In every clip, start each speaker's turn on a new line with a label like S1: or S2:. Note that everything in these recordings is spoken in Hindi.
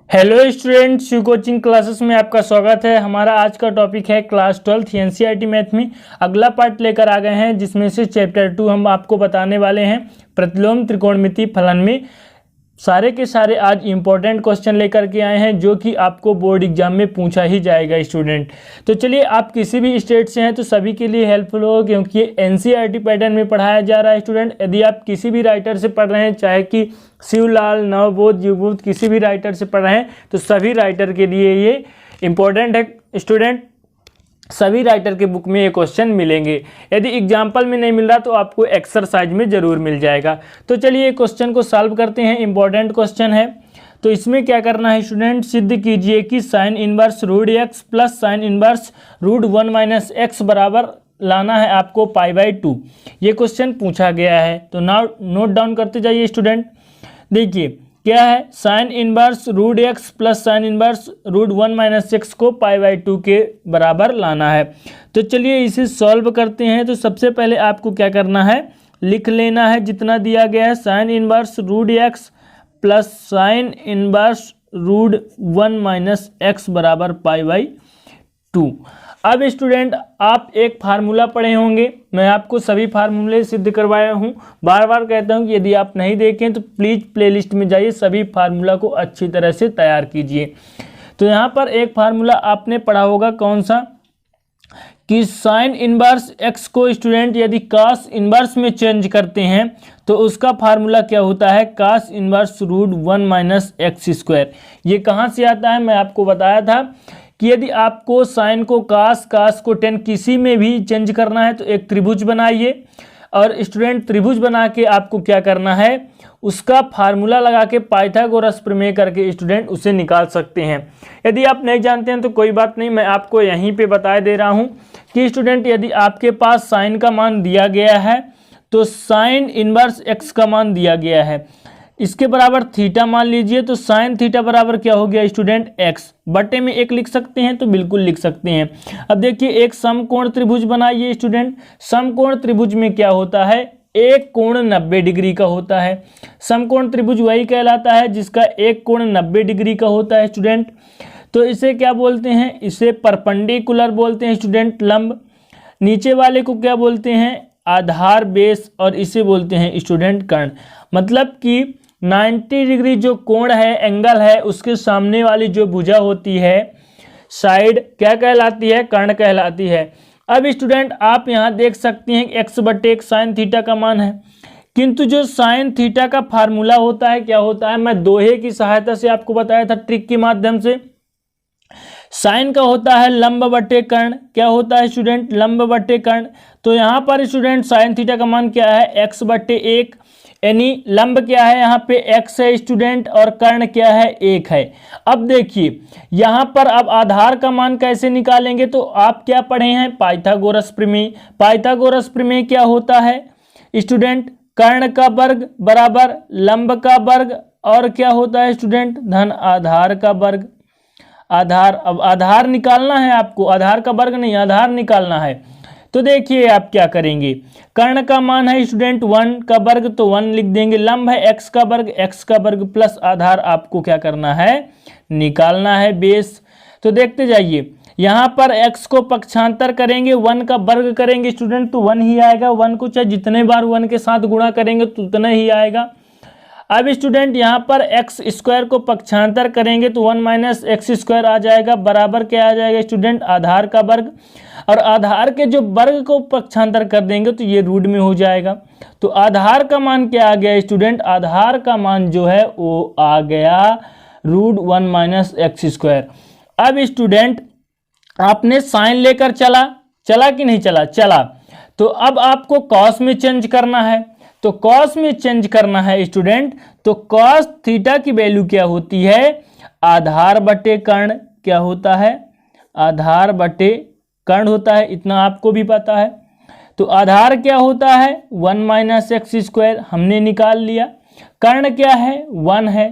S1: Hello students, Shiv coaching classes में आपका स्वागत है। हमारा आज का टॉपिक है क्लास 12 एनसीईआरटी मैथ में अगला पार्ट लेकर आ गए हैं, जिसमें से चैप्टर 2 हम आपको बताने वाले हैं प्रतिलोम त्रिकोणमिति फलन में। सारे के सारे आज इंपॉर्टेंट क्वेश्चन लेकर के आए हैं, जो कि आपको बोर्ड एग्जाम में पूछा ही जाएगा स्टूडेंट। तो चलिए, आप किसी भी स्टेट से हैं तो सभी के लिए हेल्पफुल होगा, क्योंकि ये एनसीईआरटी पैटर्न में पढ़ाया जा रहा है स्टूडेंट। यदि आप किसी भी राइटर से पढ़ रहे हैं, चाहे कि शिवलाल, नवबोध, युगबोध, किसी भी राइटर से पढ़ रहे हैं, तो सभी राइटर के लिए ये इंपॉर्टेंट है स्टूडेंट। सभी राइटर के बुक में ये क्वेश्चन मिलेंगे। यदि एग्जाम्पल में नहीं मिल रहा तो आपको एक्सरसाइज में ज़रूर मिल जाएगा। तो चलिए क्वेश्चन को सॉल्व करते हैं। इंपॉर्टेंट क्वेश्चन है, तो इसमें क्या करना है स्टूडेंट, सिद्ध कीजिए कि sine inverse root x plus sine inverse root 1 minus x बराबर लाना है आपको π/2। ये क्वेश्चन पूछा गया है, तो नाउ नोट डाउन करते जाइए स्टूडेंट। देखिए क्या है, sine inverse root x plus sine inverse root 1 minus x को π/2 के बराबर लाना है। तो चलिए इसे सॉल्व करते हैं। तो सबसे पहले आपको क्या करना है, लिख लेना है जितना दिया गया है, sine inverse root x plus sine inverse root 1 minus x बराबर π/2। अब स्टूडेंट आप एक फार्मूला पढ़े होंगे, मैं आपको सभी फार्मूले सिद्ध करवाया हूं। बार बार कहता हूं कि यदि आप नहीं देखें तो प्लीज़ प्लेलिस्ट में जाइए, सभी फार्मूला को अच्छी तरह से तैयार कीजिए। तो यहाँ पर एक फार्मूला आपने पढ़ा होगा, कौन सा, कि साइन इनवर्स एक्स को स्टूडेंट यदि कास इनवर्स में चेंज करते हैं तो उसका फार्मूला क्या होता है, cos inverse root 1 minus x square. ये कहाँ से आता है, मैं आपको बताया था कि यदि आपको साइन को कास को टेन किसी में भी चेंज करना है तो एक त्रिभुज बनाइए, और स्टूडेंट त्रिभुज बना के आपको क्या करना है, उसका फार्मूला लगा के पाइथागोरस प्रमेय करके स्टूडेंट उसे निकाल सकते हैं। यदि आप नहीं जानते हैं तो कोई बात नहीं, मैं आपको यहीं पे बता दे रहा हूं कि स्टूडेंट यदि आपके पास साइन का मान दिया गया है तो साइन इनवर्स एक्स का मान दिया गया है, इसके बराबर थीटा मान लीजिए, तो साइन थीटा बराबर क्या हो गया स्टूडेंट, एक्स बटे में एक लिख सकते हैं, तो बिल्कुल लिख सकते हैं। अब देखिए एक समकोण त्रिभुज बनाइए स्टूडेंट। समकोण त्रिभुज में क्या होता है, एक कोण 90 डिग्री का होता है। समकोण त्रिभुज वही कहलाता है जिसका एक कोण 90 डिग्री का होता है स्टूडेंट। तो इसे क्या बोलते हैं, इसे परपेंडिकुलर बोलते हैं स्टूडेंट, लंब। नीचे वाले को क्या बोलते हैं, आधार बेस, और इसे बोलते हैं स्टूडेंट कर्ण। मतलब कि 90 डिग्री जो कोण है, एंगल है, उसके सामने वाली जो भुजा होती है, साइड, क्या कहलाती है, कर्ण कहलाती है। अब स्टूडेंट आप यहाँ देख सकते हैं x/1 साइन थीटा का मान है, किंतु जो साइन थीटा का फार्मूला होता है क्या होता है, मैं दोहे की सहायता से आपको बताया था ट्रिक के माध्यम से। साइन का होता है लंब बटे कर्ण, क्या होता है स्टूडेंट, लंब बटे कर्ण। तो यहाँ पर स्टूडेंट साइन थीटा का मान क्या है, x/1, यानी लंब क्या है, यहाँ पे x है स्टूडेंट, और कर्ण क्या है, 1 है। अब देखिए यहाँ पर अब आधार का मान कैसे निकालेंगे, तो आप क्या पढ़े हैं, पाइथागोरस प्रमेय। पाइथागोरस प्रमेय क्या होता है स्टूडेंट, कर्ण का वर्ग बराबर लंब का वर्ग, और क्या होता है स्टूडेंट, धन आधार का वर्ग। आधार, अब आधार निकालना है आपको, आधार का वर्ग नहीं, आधार निकालना है। तो देखिए आप क्या करेंगे, कर्ण का मान है स्टूडेंट 1 का वर्ग, तो 1 लिख देंगे, लंब है x का वर्ग प्लस आधार आपको क्या करना है, निकालना है, बेस। तो देखते जाइए, यहाँ पर x को पक्षांतर करेंगे, 1 का वर्ग करेंगे स्टूडेंट, तो 1 ही आएगा। 1 को चाहे जितने बार 1 के साथ गुणा करेंगे तो उतना ही आएगा। अब स्टूडेंट यहाँ पर एक्स स्क्वायर को पक्षांतर करेंगे तो 1 माइनस एक्स स्क्वायर आ जाएगा, बराबर क्या आ जाएगा स्टूडेंट, आधार का वर्ग। और आधार के जो वर्ग को पक्षांतर कर देंगे तो ये रूट में हो जाएगा। तो आधार का मान क्या आ गया स्टूडेंट, आधार का मान जो है वो आ गया रूट 1 माइनस एक्स स्क्वायर। अब स्टूडेंट आपने साइन लेकर चला कि नहीं चला। तो अब आपको कॉस में चेंज करना है, तो कॉस में चेंज करना है स्टूडेंट, तो कॉस थीटा की वैल्यू क्या होती है, आधार बटे कर्ण, क्या होता है, आधार बटे कर्ण होता है, इतना आपको भी पता है। तो आधार क्या होता है, 1 माइनस एक्स स्क्वायर, हमने निकाल लिया। कर्ण क्या है, 1 है।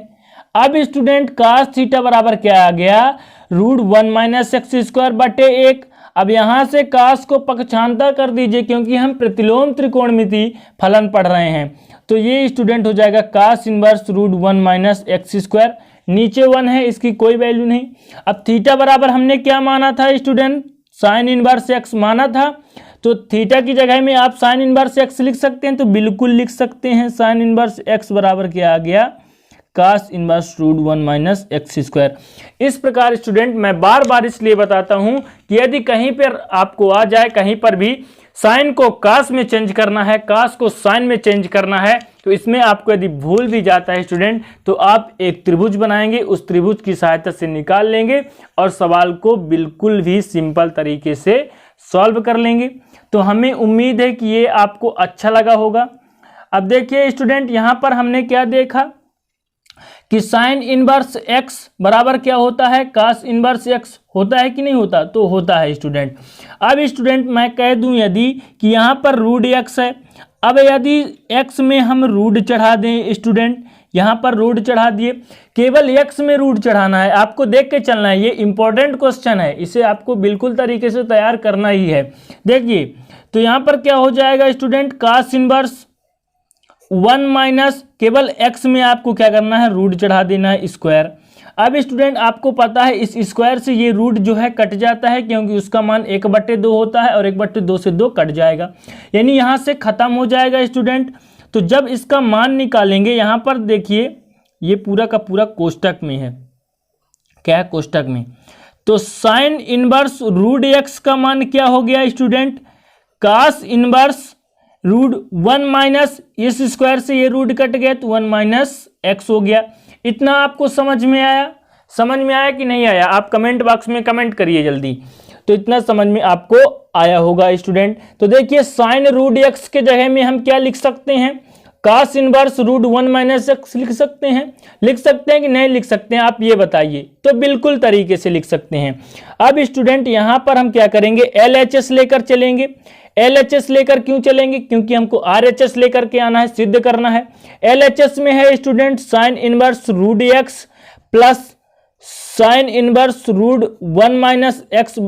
S1: अब स्टूडेंट कास थीटा बराबर क्या आ गया, रूट 1 माइनस एक्स स्क्वायर बटे 1। अब यहाँ से कास को पक्षांतर कर दीजिए, क्योंकि हम प्रतिलोम त्रिकोणमिति फलन पढ़ रहे हैं। तो ये स्टूडेंट हो जाएगा cos inverse root 1 minus x square नीचे 1 है, इसकी कोई वैल्यू नहीं। अब थीटा बराबर हमने क्या माना था स्टूडेंट, साइन इनवर्स एक्स माना था, तो थीटा की जगह में आप साइन इनवर्स एक्स लिख सकते हैं, तो बिल्कुल लिख सकते हैं। साइन इनवर्स एक्स बराबर क्या आ गया, cos inverse root 1 minus x square. इस प्रकार स्टूडेंट मैं बार बार इसलिए बताता हूं कि यदि कहीं पर आपको आ जाए, कहीं पर भी साइन को कास में चेंज करना है, कास को साइन में चेंज करना है, तो इसमें आपको यदि भूल भी जाता है स्टूडेंट, तो आप एक त्रिभुज बनाएंगे, उस त्रिभुज की सहायता से निकाल लेंगे और सवाल को बिल्कुल भी सिंपल तरीके से सॉल्व कर लेंगे। तो हमें उम्मीद है कि ये आपको अच्छा लगा होगा। अब देखिए स्टूडेंट, यहां पर हमने क्या देखा कि साइन इनवर्स एक्स बराबर क्या होता है, कास इनवर्स एक्स होता है कि नहीं होता, तो होता है स्टूडेंट। अब स्टूडेंट मैं कह दूं यदि कि यहां पर रूट एक्स है, अब यदि एक्स में हम रूट चढ़ा दें स्टूडेंट, यहां पर रूट चढ़ा दिए, केवल एक्स में रूट चढ़ाना है, आपको देख के चलना है, ये इंपॉर्टेंट क्वेश्चन है, इसे आपको बिल्कुल तरीके से तैयार करना ही है। देखिए तो यहां पर क्या हो जाएगा स्टूडेंट, कास इनवर्स 1 माइनस केवल x में आपको क्या करना है, रूट चढ़ा देना है स्क्वायर। अब स्टूडेंट आपको पता है इस स्क्वायर से ये रूट जो है कट जाता है, क्योंकि उसका मान 1/2 होता है और 1/2 से 2 कट जाएगा, यानी यहां से खत्म हो जाएगा स्टूडेंट। तो जब इसका मान निकालेंगे, यहां पर देखिए ये पूरा का पूरा कोष्टक में है, क्या है कोष्टक में, तो साइन इनवर्स रूट एक्स का मान क्या हो गया स्टूडेंट, कास इनवर्स रूट 1 माइनस इस स्क्वायर से ये रूट कट गया तो 1 माइनस एक्स हो गया। इतना आपको समझ में आया, समझ में आया कि नहीं आया, आप कमेंट बॉक्स में कमेंट करिए जल्दी। तो इतना समझ में आपको आया होगा स्टूडेंट। तो देखिए साइन रूट एक्स के जगह में हम क्या लिख सकते हैं, कास इनवर्स रूट 1 माइनस एक्स लिख सकते हैं। लिख सकते हैं कि नहीं लिख सकते हैं, आप ये बताइए। तो बिल्कुल तरीके से लिख सकते हैं। अब स्टूडेंट यहां पर हम क्या करेंगे, LHS लेकर चलेंगे। LHS लेकर क्यों चलेंगे, क्योंकि हमको RHS लेकर के आना है, सिद्ध करना है। LHS में है student sine inverse root x plus sine inverse root 1 minus x,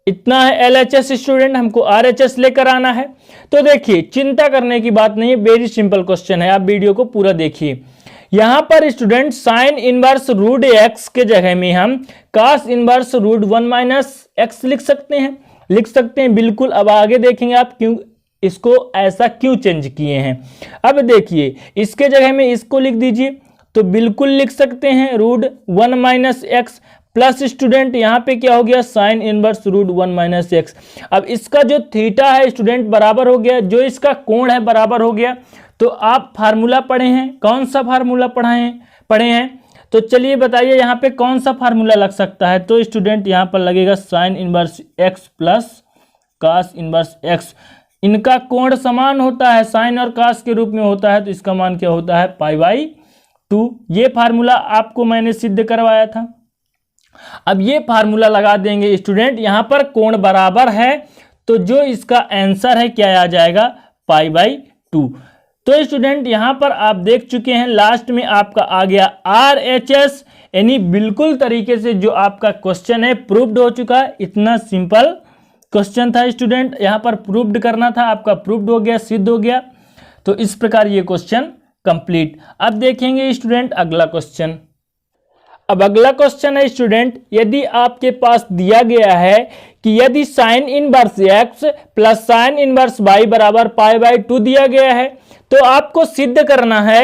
S1: इतना है LHS स्टूडेंट, हमको RHS लेकर आना है। तो देखिए चिंता करने की बात नहीं है, वेरी सिंपल क्वेश्चन है, आप वीडियो को पूरा देखिए। यहां पर student sine inverse root x के जगह में हम cos inverse root 1 minus x लिख सकते हैं, लिख सकते हैं बिल्कुल। अब आगे देखेंगे आप क्यों इसको ऐसा क्यों चेंज किए हैं। अब देखिए इसके जगह में इसको लिख दीजिए, तो बिल्कुल लिख सकते हैं root 1 minus x plus student यहां पे क्या हो गया, sine inverse root 1 minus x. अब इसका जो थीटा है स्टूडेंट बराबर हो गया, जो इसका कोण है बराबर हो गया। तो आप फार्मूला पढ़े हैं, कौन सा फार्मूला पढ़े हैं, तो चलिए बताइए यहाँ पे कौन सा फार्मूला लग सकता है। तो स्टूडेंट यहाँ पर लगेगा sine inverse x plus cos inverse x, इनका कोण समान होता है, साइन और कास के रूप में होता है, तो इसका मान क्या होता है, π/2। ये फार्मूला आपको मैंने सिद्ध करवाया था। अब ये फार्मूला लगा देंगे स्टूडेंट, यहां पर कोण बराबर है, तो जो इसका आंसर है क्या आ जाएगा, π/2। तो स्टूडेंट यहां पर आप देख चुके हैं, लास्ट में आपका आ गया RHS, यानी बिल्कुल तरीके से जो आपका क्वेश्चन है प्रूव्ड हो चुका है। इतना सिंपल क्वेश्चन था स्टूडेंट, यहां पर प्रूव्ड करना था, आपका प्रूव्ड हो गया, सिद्ध हो गया। तो इस प्रकार ये क्वेश्चन कंप्लीट। अब देखेंगे स्टूडेंट अगला क्वेश्चन। अब अगला क्वेश्चन है स्टूडेंट, यदि आपके पास दिया गया है कि यदि sine inverse x plus sine inverse y बराबर π/2 दिया गया है, तो आपको सिद्ध करना है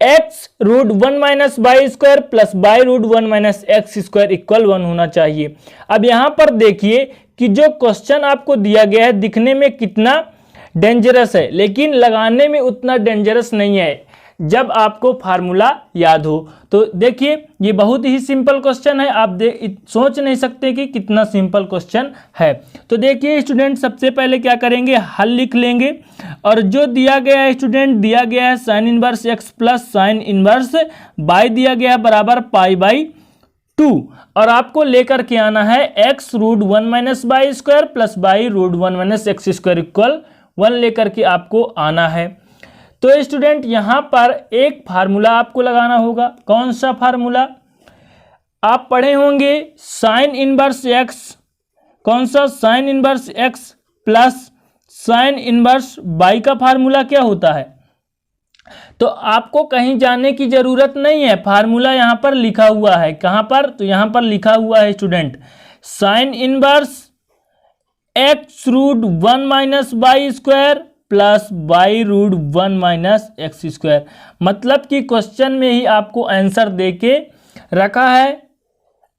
S1: x root 1 minus y square plus y root 1 minus x square equal 1 होना चाहिए। अब यहां पर देखिए कि जो क्वेश्चन आपको दिया गया है दिखने में कितना डेंजरस है, लेकिन लगाने में उतना डेंजरस नहीं है जब आपको फार्मूला याद हो। तो देखिए ये बहुत ही सिंपल क्वेश्चन है, आप सोच नहीं सकते कि कितना सिंपल क्वेश्चन है। तो देखिए स्टूडेंट सबसे पहले क्या करेंगे, हल लिख लेंगे, और जो दिया गया है स्टूडेंट, दिया गया है sine inverse x plus sine inverse y दिया गया है बराबर π/2, और आपको लेकर के आना है x root 1 minus y square plus y root 1 minus x square equal 1 लेकर के आपको आना है। तो स्टूडेंट यहां पर एक फार्मूला आपको लगाना होगा। कौन सा फार्मूला, आप पढ़े होंगे साइन इनवर्स एक्स, कौन सा, sine inverse x plus sine inverse y का फार्मूला क्या होता है, तो आपको कहीं जाने की जरूरत नहीं है, फार्मूला यहाँ पर लिखा हुआ है। कहाँ पर? तो यहाँ पर लिखा हुआ है student, sine inverse x root 1 minus y square plus y root 1 minus x square. मतलब कि क्वेश्चन में ही आपको आंसर देके रखा है।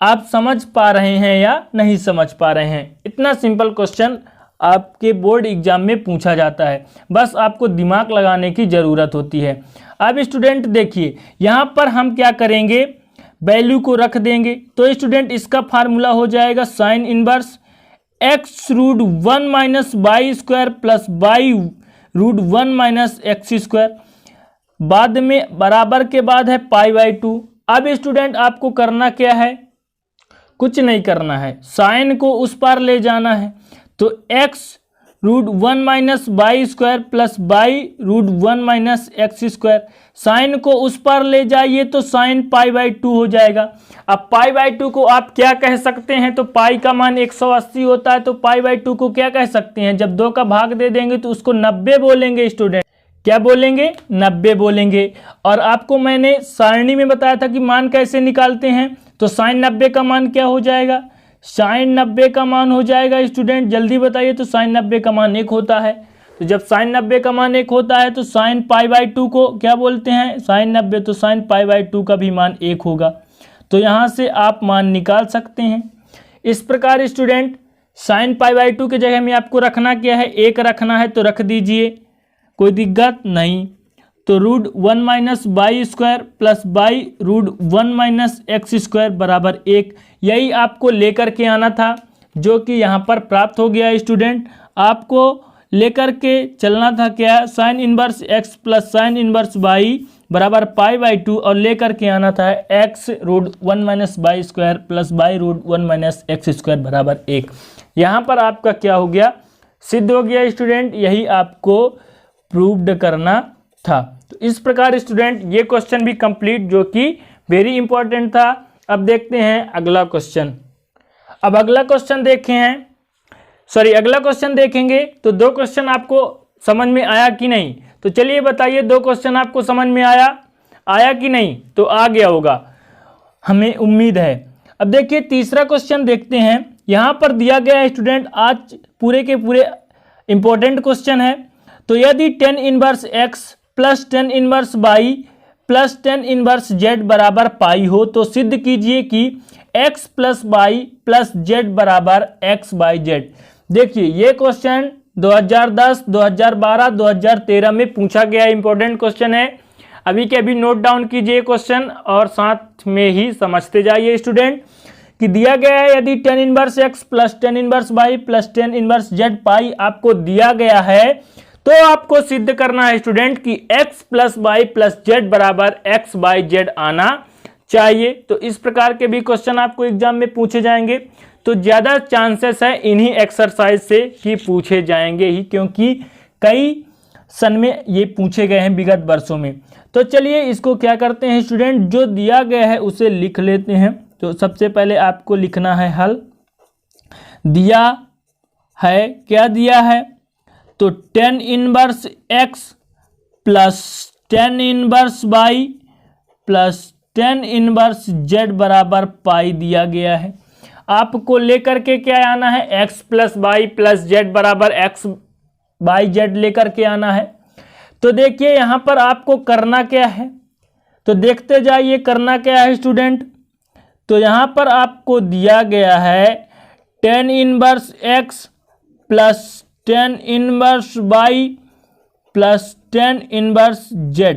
S1: आप समझ पा रहे हैं या नहीं समझ पा रहे हैं? इतना सिंपल क्वेश्चन आपके बोर्ड एग्जाम में पूछा जाता है, बस आपको दिमाग लगाने की ज़रूरत होती है। अब स्टूडेंट देखिए, यहाँ पर हम क्या करेंगे, वैल्यू को रख देंगे। तो स्टूडेंट इसका फार्मूला हो जाएगा sine inverse x root 1 minus y square plus y root 1 minus x square, बाद में बराबर के बाद है पाई बाई 2। अब स्टूडेंट आपको करना क्या है, कुछ नहीं करना है, साइन को उस पार ले जाना है। तो x root 1 minus y square plus y root 1 minus x square, sine को उस पार ले जाइए तो साइन पाई बाई 2 हो जाएगा। अब पाई बाई 2 को आप क्या कह सकते हैं, तो पाई का मान 180 होता है, तो पाई बाई 2 को क्या कह सकते हैं, जब 2 का भाग दे देंगे तो उसको 90 बोलेंगे स्टूडेंट। क्या बोलेंगे? 90 बोलेंगे। और आपको मैंने सारणी में बताया था कि मान कैसे निकालते हैं, तो साइन 90 का मान क्या हो जाएगा, साइन 90 का मान हो जाएगा स्टूडेंट, जल्दी बताइए। तो साइन 90 का मान 1 होता है, तो जब साइन 90 का मान 1 होता है तो साइन पाई बाई 2 को क्या बोलते हैं, साइन 90, तो साइन पाई बाई 2 का भी मान 1 होगा। तो यहाँ से आप मान निकाल सकते हैं। इस प्रकार स्टूडेंट साइन पाई बाई 2 की जगह में आपको रखना क्या है, 1 रखना है, तो रख दीजिए, कोई दिक्कत नहीं। तो root 1 minus y square plus y root 1 minus x square बराबर 1, यही आपको लेकर के आना था, जो कि यहाँ पर प्राप्त हो गया स्टूडेंट। आपको लेकर के चलना था क्या, sine inverse x plus sine inverse y बराबर पाई बाई 2, और लेकर के आना था x root 1 minus y square plus y root 1 minus x square बराबर 1। यहाँ पर आपका क्या हो गया, सिद्ध हो गया स्टूडेंट, यही आपको प्रूव्ड करना था। तो इस प्रकार स्टूडेंट ये क्वेश्चन भी कंप्लीट, जो कि वेरी इंपॉर्टेंट था। अब देखते हैं अगला क्वेश्चन। अब अगला क्वेश्चन अगला क्वेश्चन देखेंगे तो 2 क्वेश्चन आपको समझ में आया कि नहीं, तो चलिए बताइए 2 क्वेश्चन आपको समझ में आया कि नहीं, तो आ गया होगा, हमें उम्मीद है। अब देखिए तीसरा क्वेश्चन देखते हैं। यहाँ पर दिया गया है स्टूडेंट, आज पूरे के पूरे इंपॉर्टेंट क्वेश्चन है। तो यदि tan inverse x plus tan inverse y plus tan inverse z बराबर पाई हो, तो सिद्ध कीजिए कि x plus y plus z बराबर x बाई z। देखिए ये क्वेश्चन 2010, 2012, 2013 में पूछा गया इंपॉर्टेंट क्वेश्चन है। अभी के अभी नोट डाउन कीजिए क्वेश्चन और साथ में ही समझते जाइए स्टूडेंट, कि दिया गया है यदि tan inverse x plus tan inverse y plus tan inverse z पाई आपको दिया गया है, तो आपको सिद्ध करना है स्टूडेंट कि x plus y plus z बराबर x बाई z आना चाहिए। तो इस प्रकार के भी क्वेश्चन आपको एग्जाम में पूछे जाएंगे, तो ज़्यादा चांसेस है इन्हीं एक्सरसाइज से कि पूछे जाएंगे ही, क्योंकि कई सन में ये पूछे गए हैं विगत वर्षों में। तो चलिए इसको क्या करते हैं स्टूडेंट, जो दिया गया है उसे लिख लेते हैं। तो सबसे पहले आपको लिखना है हल। दिया है, क्या दिया है, तो tan inverse x plus tan inverse y plus tan inverse z बराबर पाई दिया गया है। आपको लेकर के क्या आना है, x plus y plus z बराबर x बाई z लेकर के आना है। तो देखिए यहाँ पर आपको करना क्या है, तो देखते जाइए करना क्या है स्टूडेंट। तो यहाँ पर आपको दिया गया है tan inverse x plus tan inverse y plus tan inverse z।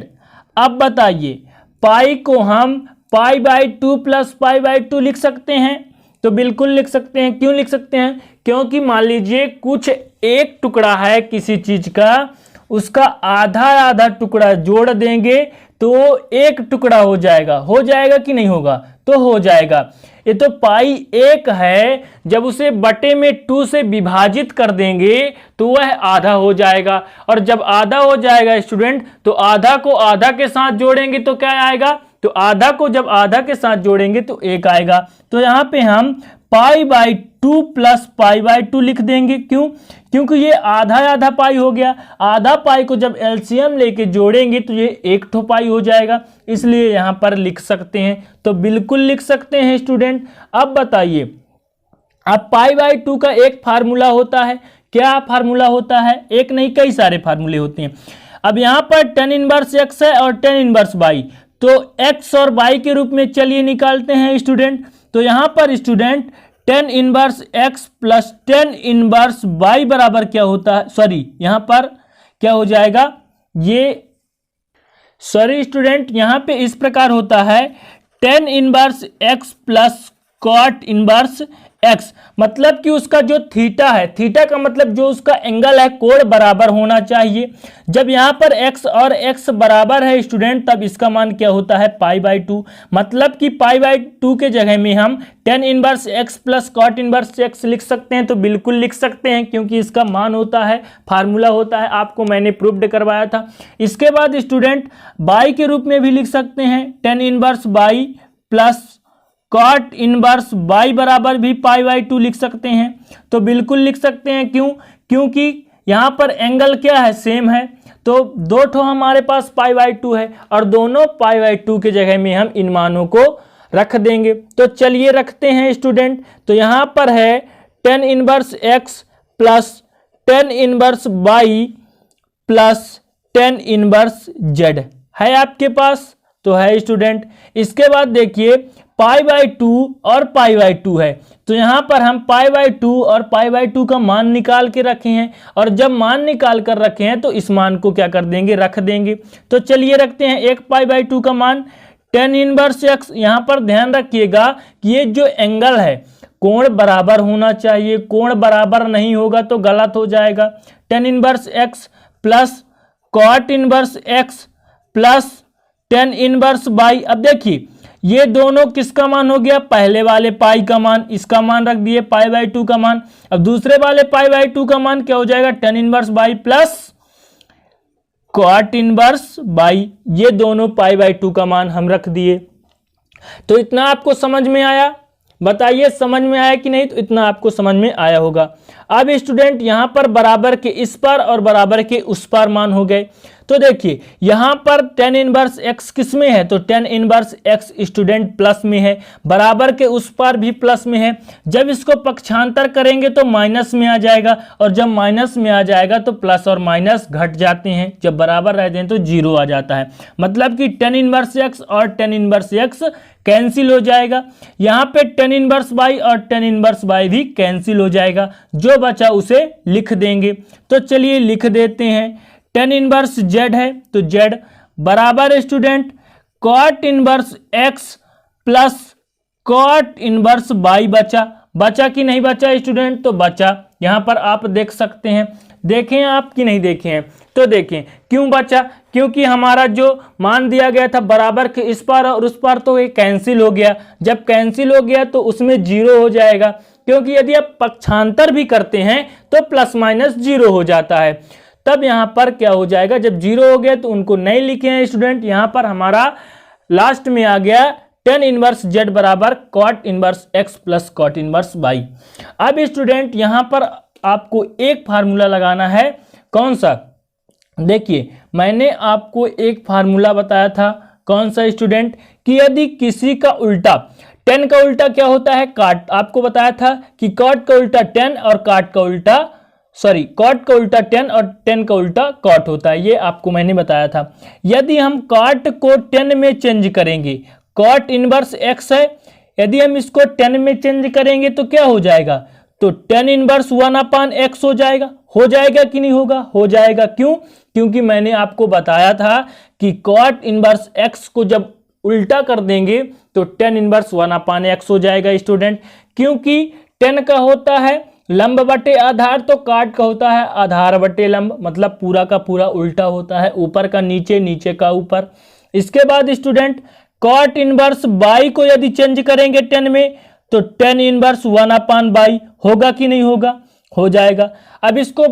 S1: अब बताइए पाई को हम पाई बाई 2 प्लस पाई बाई 2 लिख सकते हैं, तो बिल्कुल लिख सकते हैं। क्यों लिख सकते हैं, क्योंकि मान लीजिए कुछ एक टुकड़ा है किसी चीज का, उसका आधा आधा टुकड़ा जोड़ देंगे तो एक टुकड़ा हो जाएगा कि नहीं होगा, तो हो जाएगा। ये तो पाई 1 है, जब उसे बटे में 2 से विभाजित कर देंगे तो वह आधा हो जाएगा, और जब आधा हो जाएगा स्टूडेंट, तो आधा को आधा के साथ जोड़ेंगे तो क्या आएगा, तो आधा को जब आधा के साथ जोड़ेंगे तो 1 आएगा। तो यहाँ पे हम पाई बाई 2 प्लस पाई बाई 2 लिख देंगे। क्यों? क्योंकि ये आधा आधा पाई हो गया, आधा पाई को जब एलसीएम लेके जोड़ेंगे तो ये 1 ठो पाई हो जाएगा, इसलिए यहाँ पर लिख सकते हैं। तो बिल्कुल लिख सकते हैं स्टूडेंट। अब बताइए, अब पाई बाई 2 का एक फार्मूला होता है। क्या फार्मूला होता है? एक नहीं, कई सारे फार्मूले होते हैं। अब यहाँ पर tan इनवर्स x है और tan इनवर्स y, तो x और y के रूप में चलिए निकालते हैं स्टूडेंट। तो यहाँ पर student tan inverse x plus tan inverse y बराबर क्या होता है, सॉरी यहाँ पर क्या हो जाएगा, ये सॉरी स्टूडेंट यहाँ पे इस प्रकार होता है tan inverse x plus cot inverse x, मतलब कि उसका जो थीटा है, थीटा का मतलब जो उसका एंगल है, कोण बराबर होना चाहिए। जब यहाँ पर x और x बराबर है स्टूडेंट, तब इसका मान क्या होता है, पाई बाई 2। मतलब कि पाई बाई 2 के जगह में हम tan inverse x plus cot inverse x लिख सकते हैं। तो बिल्कुल लिख सकते हैं, क्योंकि इसका मान होता है, फार्मूला होता है, आपको मैंने प्रूव्ड करवाया था। इसके बाद स्टूडेंट y के रूप में भी लिख सकते हैं, tan inverse y plus cot inverse y बराबर भी पाई बाई 2 लिख सकते हैं। तो बिल्कुल लिख सकते हैं। क्यों? क्योंकि यहाँ पर एंगल क्या है, सेम है। तो दो ठो हमारे पास पाई बाई 2 है और दोनों पाई बाई 2 के जगह में हम इन मानों को रख देंगे। तो चलिए रखते हैं स्टूडेंट। तो यहाँ पर है tan inverse x plus tan inverse y plus tan inverse z है आपके पास, तो है स्टूडेंट। इसके बाद देखिए पाई बाई 2 और पाई बाई 2 है, तो यहाँ पर हम पाई बाई 2 और पाई बाई 2 का मान निकाल के रखे हैं, और जब मान निकाल कर रखे हैं तो इस मान को क्या कर देंगे, रख देंगे। तो चलिए रखते हैं एक पाई बाई 2 का मान tan इनवर्स x। यहाँ पर ध्यान रखिएगा कि ये जो एंगल है, कोण बराबर होना चाहिए, कोण बराबर नहीं होगा तो गलत हो जाएगा। tan inverse x plus cot inverse x plus tan inverse y। अब देखिए ये दोनों किसका मान हो गया, पहले वाले पाई का मान, इसका मान रख दिए पाई बाई 2 का मान। अब दूसरे वाले पाई बाई 2 का मान क्या हो जाएगा, tan inverse y plus cot inverse y। ये दोनों पाई बाई 2 का मान हम रख दिए। तो इतना आपको समझ में आया? बताइए समझ में आया कि नहीं? तो इतना आपको समझ में आया होगा। अब स्टूडेंट यहाँ पर बराबर के इस पार और बराबर के उस पार मान हो गए। तो देखिए यहाँ पर tan इनवर्स x किस में है, तो tan inverse x student plus में है, बराबर के उस पार भी प्लस में है। जब इसको पक्षांतर करेंगे तो माइनस में आ जाएगा, और जब माइनस में आ जाएगा तो प्लस और माइनस घट जाते हैं, जब बराबर रहते हैं तो जीरो आ जाता है। मतलब कि tan इनवर्स x और tan इनवर्स x कैंसिल हो जाएगा। यहाँ पे tan इनवर्स y और tan इनवर्स y भी कैंसिल हो जाएगा, जो बचा उसे लिख देंगे। तो चलिए लिख देते हैं, tan इनवर्स z है तो z बराबर student cot inverse x plus cot inverse y। बचा कि नहीं बचा स्टूडेंट, तो बचा। यहाँ पर आप देख सकते हैं, देखें आप कि नहीं देखे हैं, तो देखें क्यों बचा, क्योंकि हमारा जो मान दिया गया था बराबर के इस पार और उस पार, तो ये कैंसिल हो गया। जब कैंसिल हो गया तो उसमें जीरो हो जाएगा, क्योंकि यदि आप पक्षांतर भी करते हैं तो प्लस माइनस जीरो हो जाता है। तब यहाँ पर क्या हो जाएगा, जब जीरो हो गया तो उनको नहीं लिखे हैं स्टूडेंट। यहाँ पर हमारा लास्ट में आ गया tan इनवर्स z बराबर cot inverse x plus cot inverse y। अब स्टूडेंट यहाँ पर आपको एक फार्मूला लगाना है, कौन सा, देखिए मैंने आपको एक फार्मूला बताया था, कौन सा स्टूडेंट, कि यदि किसी का उल्टा, tan का उल्टा क्या होता है, काट। आपको बताया था कि कॉट का उल्टा tan और काट का उल्टा, सॉरी कॉट का उल्टा tan और tan का उल्टा कॉट होता है, ये आपको मैंने बताया था। यदि हम कॉट को tan में चेंज करेंगे, कॉट इनवर्स x है, यदि हम इसको tan में चेंज करेंगे तो क्या हो जाएगा, तो tan इनवर्स 1/x हो जाएगा। हो जाएगा कि नहीं होगा, हो जाएगा। क्यों? क्योंकि मैंने आपको बताया था कि कॉट इनवर्स x को जब उल्टा कर देंगे तो tan इनवर्स 1/x हो जाएगा स्टूडेंट। क्योंकि tan का होता है लंब बटे आधार, तो काट का होता है आधार बटे लंब, मतलब पूरा का पूरा उल्टा होता है, ऊपर का नीचे, नीचे का ऊपर। इसके बाद स्टूडेंट कॉट इनवर्स y को यदि चेंज करेंगे tan में, तो tan इनवर्स 1/y होगा कि नहीं होगा, हो जाएगा। अब इसको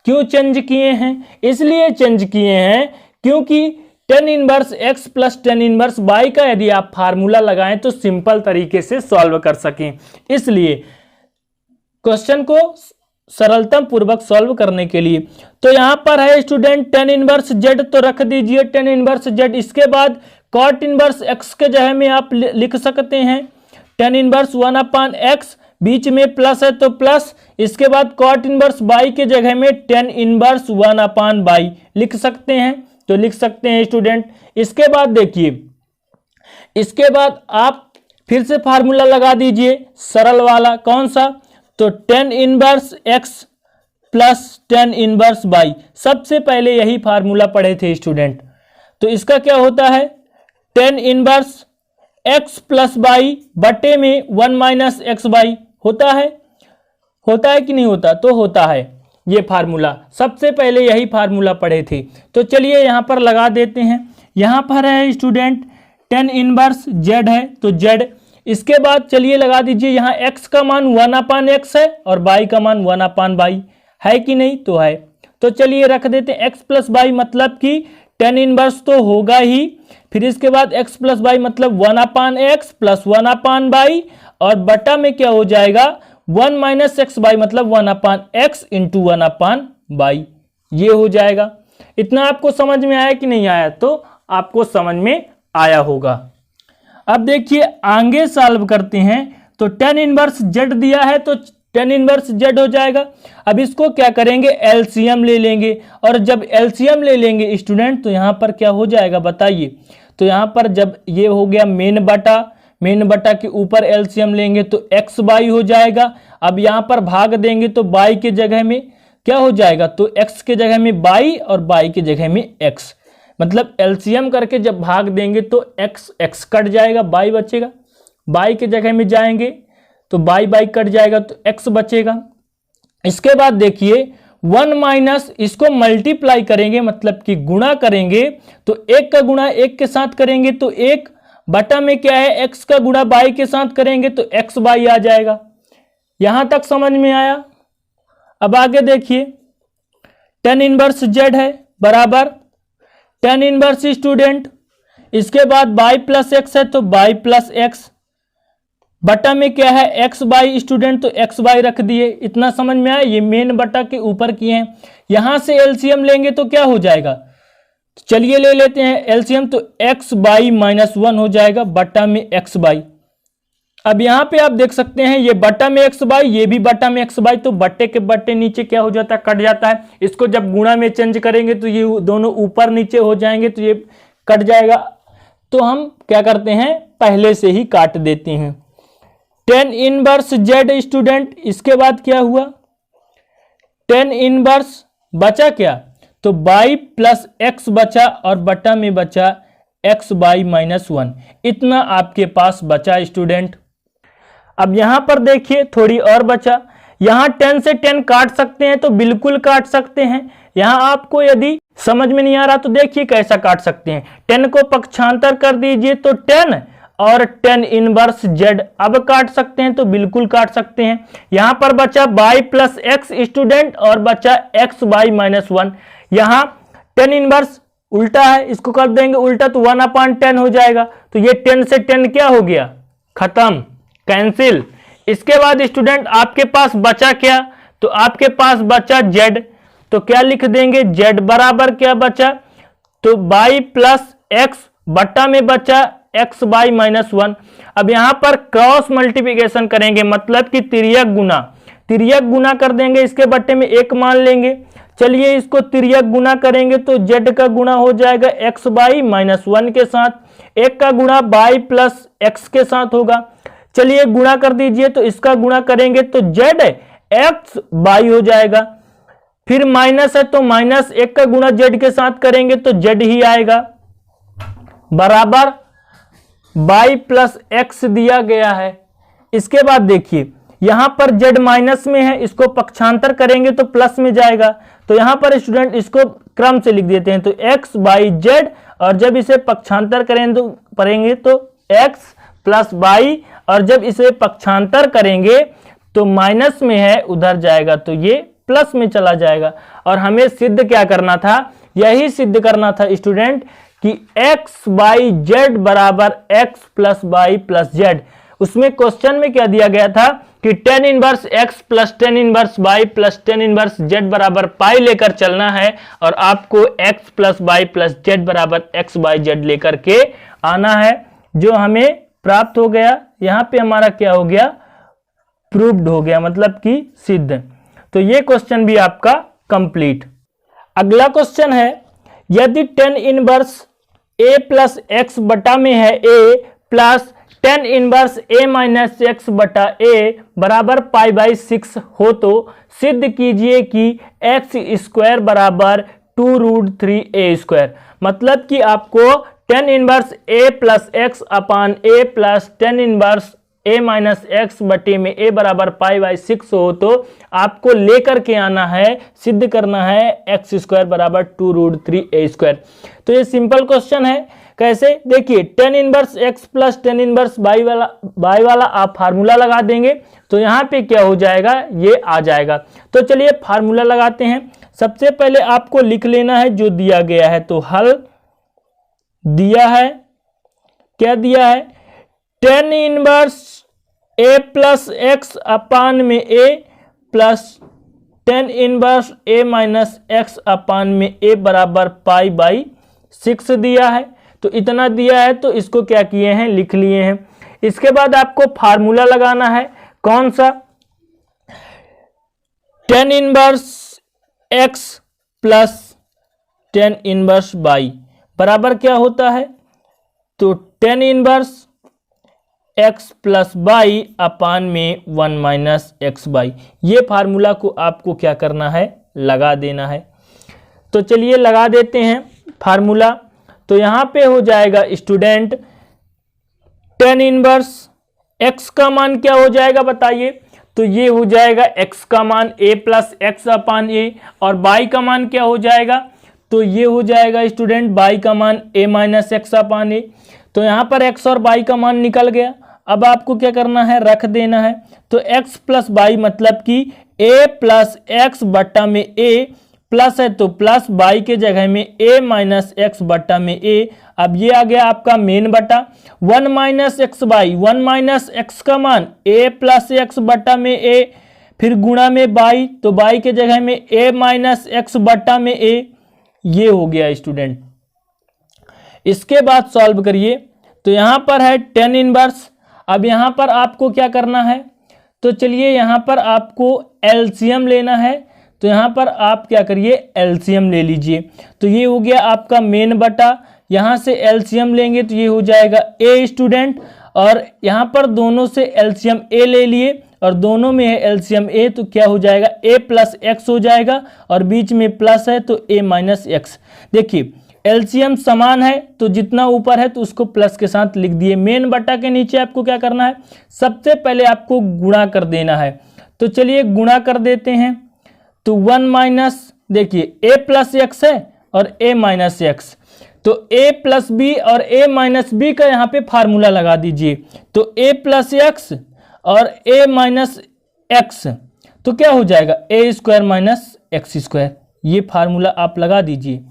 S1: क्यों चेंज किए हैं, इसलिए चेंज किए हैं क्योंकि tan inverse x plus tan inverse y का यदि आप फार्मूला लगाएं तो सिंपल तरीके से सॉल्व कर सकें। इसलिए क्वेश्चन को सरलता पूर्वक सॉल्व करने के लिए। तो यहां पर है स्टूडेंट tan इनवर्स z, तो रख दीजिए tan इनवर्स z। इसके बाद cot इनवर्स x के जगह में आप लिख सकते हैं tan इनवर्स 1/x, बीच में प्लस है तो प्लस। इसके बाद cot इनवर्स y के जगह में tan इनवर्स 1/y लिख सकते हैं, तो लिख सकते हैं स्टूडेंट। इसके बाद देखिए, इसके बाद आप फिर से फार्मूला लगा दीजिए सरल वाला, कौन सा, तो tan inverse x plus tan inverse y। सबसे पहले यही फार्मूला पढ़े थे स्टूडेंट। तो इसका क्या होता है, tan inverse x plus y बटे में 1 माइनस एक्स वाई होता है कि नहीं होता, तो होता है ये फार्मूला। सबसे पहले यही फार्मूला पढ़े थे। तो चलिए यहाँ पर लगा देते हैं। यहाँ पर है स्टूडेंट tan इनवर्स z है, तो z। इसके बाद चलिए लगा दीजिए, यहाँ x का मान 1/x है और y का मान 1/y है कि नहीं, तो है। तो चलिए रख देते हैं x प्लस वाई, मतलब कि tan इनवर्स तो होगा ही। फिर इसके बाद x प्लस वाई मतलब 1/x प्लस 1/y, और बटा में क्या हो जाएगा 1 माइनस एक्स वाई मतलब 1/x इंटू 1/y, ये हो जाएगा। इतना आपको समझ में आया कि नहीं आया, तो आपको समझ में आया होगा। अब देखिए आगे सॉल्व करते हैं। तो tan इनवर्स z दिया है, तो tan इनवर्स z हो जाएगा। अब इसको क्या करेंगे, एलसीएम ले लेंगे, और जब एलसीएम ले लेंगे स्टूडेंट तो यहाँ पर क्या हो जाएगा बताइए। तो यहाँ पर जब ये हो गया मेन बटा के ऊपर एलसीएम लेंगे तो एक्स वाई हो जाएगा। अब यहाँ पर भाग देंगे तो वाई के जगह में क्या हो जाएगा, तो एक्स के जगह में वाई और वाई के जगह में एक्स, मतलब एलसीएम करके जब भाग देंगे तो एक्स कट जाएगा, वाई बचेगा। वाई के जगह में जाएंगे तो वाई कट जाएगा तो एक्स बचेगा। इसके बाद देखिए 1 माइनस, इसको मल्टीप्लाई करेंगे मतलब कि गुणा करेंगे, तो 1 का गुणा 1 के साथ करेंगे तो 1 बटा में क्या है, x का गुणा y के साथ करेंगे तो एक्स वाई आ जाएगा। यहां तक समझ में आया। अब आगे देखिए tan इनवर्स z है बराबर tan इनवर्स स्टूडेंट, इसके बाद y प्लस एक्स है तो y प्लस एक्स, बटा में क्या है एक्स वाई स्टूडेंट, तो एक्स वाई रख दिए। इतना समझ में आया। ये मेन बटा के ऊपर किए हैं। यहां से एलसीएम लेंगे तो क्या हो जाएगा, चलिए ले लेते हैं एलसीएम, तो एक्स वाई माइनस 1 हो जाएगा बटा में एक्स वाई। अब यहां पे आप देख सकते हैं ये बटा में एक्स वाई, ये भी बटा में एक्स वाई, तो बटे के बटे नीचे क्या हो जाता है, कट जाता है। इसको जब गुणा में चेंज करेंगे तो ये दोनों ऊपर नीचे हो जाएंगे तो ये कट जाएगा। तो हम क्या करते हैं, पहले से ही काट देते हैं। tan इनवर्स z स्टूडेंट, इसके बाद क्या हुआ, tan इनवर्स बचा क्या, तो y प्लस एक्स बचा और बटा में बचा एक्स वाई माइनस 1। इतना आपके पास बचा स्टूडेंट। अब यहां पर देखिए थोड़ी और बचा। यहां 10 से 10 काट सकते हैं तो बिल्कुल काट सकते हैं। यहां आपको यदि समझ में नहीं आ रहा तो देखिए कैसा काट सकते हैं। 10 को पक्षांतर कर दीजिए तो 10 और tan इनवर्स z। अब काट सकते हैं तो बिल्कुल काट सकते हैं। यहां पर बचा y प्लस एक्स स्टूडेंट और बचा एक्स वाई माइनस 1। यहां tan इनवर्स उल्टा है, इसको कर देंगे उल्टा तो 1/10 हो जाएगा। तो ये 10 से 10 क्या हो गया, खत्म, कैंसिल। इसके बाद स्टूडेंट आपके पास बचा क्या, तो आपके पास बचा z। तो क्या लिख देंगे, z बराबर क्या बचा, तो y प्लस एक्स बटा में बचा एक्स वाई माइनस 1। अब यहां पर क्रॉस मल्टीप्लिकेशन करेंगे, मतलब कि तिर्यक गुना कर देंगे। इसके बट्टे में 1 मान लेंगे। चलिए इसको तिर्यक गुना करेंगे तो z का गुणा हो जाएगा एक्स वाई माइनस 1 के साथ, 1 का गुणा y प्लस एक्स के साथ होगा। चलिए गुणा कर दीजिए, तो इसका गुणा करेंगे तो z एक्स वाई हो जाएगा। फिर माइनस है तो माइनस 1 का गुणा z के साथ करेंगे तो z ही आएगा, बराबर y प्लस एक्स दिया गया है। इसके बाद देखिए यहां पर z माइनस में है, इसको पक्षांतर करेंगे तो प्लस में जाएगा। तो यहां पर स्टूडेंट इसको क्रम से लिख देते हैं, तो x बाई z, और जब इसे पक्षांतर करेंगे तो x प्लस y, और जब इसे पक्षांतर करेंगे तो माइनस में है उधर जाएगा तो ये प्लस में चला जाएगा। और हमें सिद्ध क्या करना था, यही सिद्ध करना था स्टूडेंट कि x बाई z बराबर x plus y plus z। उसमें क्वेश्चन में क्या दिया गया था कि कि tan inverse x plus tan inverse y plus tan inverse z बराबर पाई लेकर चलना है और आपको x plus y plus z बराबर एक्स वाई जेड लेकर के आना है, जो हमें प्राप्त हो गया। यहां पे हमारा क्या हो गया, प्रूव्ड हो गया, मतलब कि सिद्ध। तो ये क्वेश्चन भी आपका कंप्लीट। अगला क्वेश्चन है, यदि टेन इनवर्स ए प्लस एक्स बटा में है ए प्लस टेन इनवर्स ए माइनस एक्स बटा ए बराबर पाई बाई 6 हो तो सिद्ध कीजिए कि एक्स स्क्वायर बराबर 2√3a²। मतलब कि आपको टेन इनवर्स ए प्लस एक्स अपान ए प्लस टेन इनवर्स ए माइनस एक्स बटे में ए बराबर पाई बाई 6 हो तो आपको लेकर के आना है, सिद्ध करना है एक्स स्क्वायर बराबर 2√3a²। तो ये सिंपल क्वेश्चन है। कैसे, देखिए tan inverse x plus tan inverse y वाला आप फार्मूला लगा देंगे तो यहाँ पे क्या हो जाएगा, ये आ जाएगा। तो चलिए फार्मूला लगाते हैं। सबसे पहले आपको लिख लेना है जो दिया गया है। तो हल दिया है, क्या दिया है, टेन इनवर्स ए प्लस एक्स अपान में ए प्लस टेन इनवर्स ए माइनस एक्स अपान में ए बराबर पाई बाई 6 दिया है। तो इतना दिया है तो इसको क्या किए हैं, लिख लिए हैं। इसके बाद आपको फार्मूला लगाना है, कौन सा, tan inverse x plus tan inverse y बराबर क्या होता है, तो tan inverse x plus y upon में 1 माइनस एक्स वाई। ये फार्मूला को आपको क्या करना है, लगा देना है। तो चलिए लगा देते हैं फार्मूला। तो यहां पे हो जाएगा स्टूडेंट, टेन इनवर्स एक्स का मान क्या हो जाएगा बताइए, तो ये हो जाएगा एक्स का मान ए प्लस एक्स अपान ए, और वाई का मान क्या हो जाएगा, तो ये हो जाएगा स्टूडेंट वाई का मान ए माइनस एक्स अपान ए। तो यहां पर एक्स और वाई का मान निकल गया। अब आपको क्या करना है, रख देना है। तो एक्स प्लस वाई मतलब कि ए प्लस एक्स बट्टा में ए प्लस है तो प्लस वाई के जगह में ए माइनस एक्स बट्टा में ए। अब ये आ गया आपका मेन बटा 1 minus x y, 1 minus x का मान ए प्लस एक्स बट्टा में ए, फिर गुणा में वाई, तो वाई के जगह में ए माइनस एक्स बट्टा में ए। ये हो गया स्टूडेंट। इसके बाद सॉल्व करिए। तो यहां पर है टेन इनवर्स। अब यहां पर आपको क्या करना है, तो चलिए यहां पर आपको एलसीएम लेना है। तो यहां पर आप क्या करिए, एलसीएम ले लीजिए। तो ये हो गया आपका मेन बटा, यहां से एलसीएम लेंगे तो ये हो जाएगा ए स्टूडेंट, और यहां पर दोनों से एलसीएम ए ले लिए और दोनों में है एलसीएम ए, तो क्या हो जाएगा, ए प्लस एक्स हो जाएगा, और बीच में प्लस है तो ए माइनस एक्स। देखिए एलसीएम समान है तो जितना ऊपर है तो उसको प्लस के साथ लिख दिए। मेन बटा के नीचे आपको क्या करना है, सबसे पहले आपको गुणा कर देना है। तो चलिए गुणा कर देते हैं। तो 1 माइनस, देखिए ए प्लस एक्स है और ए माइनस एक्स, तो ए प्लस बी और ए माइनस बी का यहाँ पे फार्मूला लगा दीजिए। तो ए प्लस एक्स और ए माइनस एक्स, तो क्या हो जाएगा, ए स्क्वायर माइनस एक्स स्क्वायर। ये फार्मूला आप लगा दीजिए,